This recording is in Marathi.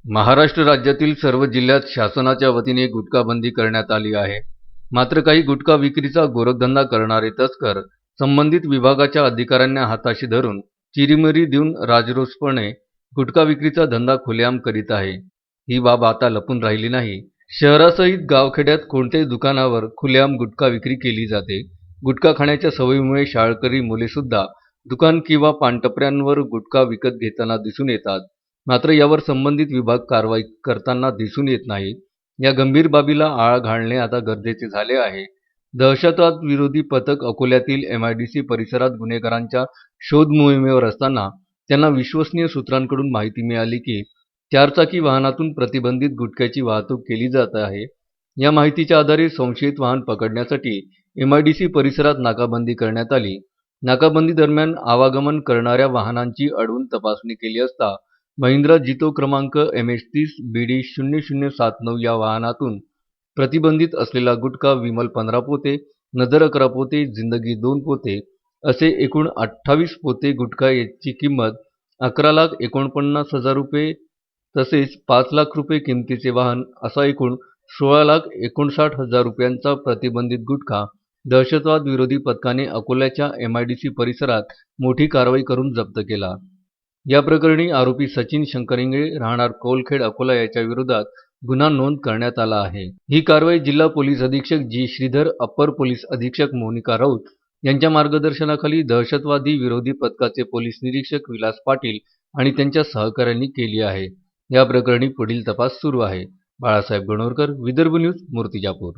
महाराष्ट्र राज्यातील सर्व जिल्ह्यात शासनाच्या वतीने गुटखा बंदी करण्यात आली आहे. मात्र काही गुटखा विक्रीचा गोरखधंदा करणारे तस्कर संबंधित विभागाच्या अधिकाऱ्यांना हाताशी धरून चिरीमिरी देऊन राजरोसपणे गुटखा विक्रीचा धंदा खुलेआम करीत आहे. ही बाब आता लपून राहिली नाही. शहरासहित गावखेड्यात कोणत्याही दुकानावर खुलेआम गुटखा विक्री केली जाते. गुटखा खाण्याच्या सवयीमुळे शाळकरी मुले सुद्धा दुकान किंवा पानटपऱ्यांवर गुटखा विकत घेताना दिसून येतात. मात्र यावर संबंधित विभाग कारवाई करताना दिसून येत नाही. या गंभीर बाबीला आळा घालणे आता गरजेचे झाले आहे. दहशतवाद विरोधी पथक अकोल्यातील MIDC परिसरात गुन्हेगारांच्या शोध मोहिमेवर असताना त्यांना विश्वसनीय सूत्रांकडून माहिती मिळाली की चारचाकी वाहनातून प्रतिबंधित गुटख्याची वाहतूक केली जात आहे. या माहितीच्या आधारे संशयित वाहन पकडण्यासाठी MIDC परिसरात नाकाबंदी करण्यात आली. नाकाबंदी दरम्यान आवागमन करणाऱ्या वाहनांची अडवून तपासणी केली असता महिंद्रा जितो क्रमांक MH30 BD 0079 या वाहनातून प्रतिबंधित असलेला गुटखा विमल 15 पोते, नजर 11 पोते, जिंदगी 2 पोते असे एकूण 28 पोते गुटखा याची किंमत 11,49,000 रुपये तसेच 5 लाख रुपये किमतीचे वाहन असा एकूण 16,59,000 रुपयांचा प्रतिबंधित गुटखा दहशतवाद विरोधी पथकाने अकोल्याच्या MIDC परिसरात मोठी कारवाई करून जप्त केला. या प्रकरणी आरोपी सचिन शंकर इंगळे राहणार कौलखेड अकोला याच्या विरोधात गुन्हा नोंद करण्यात आला आहे. ही कारवाई जिल्हा पोलीस अधीक्षक जी श्रीधर, अप्पर पोलीस अधीक्षक मोनिका राऊत यांच्या मार्गदर्शनाखाली दहशतवादी विरोधी पथकाचे पोलीस निरीक्षक विलास पाटील आणि त्यांच्या सहकाऱ्यांनी केली आहे. या प्रकरणी पुढील तपास सुरू आहे. बाळासाहेब गणोरकर, विदर्भ न्यूज, मूर्तिजापूर.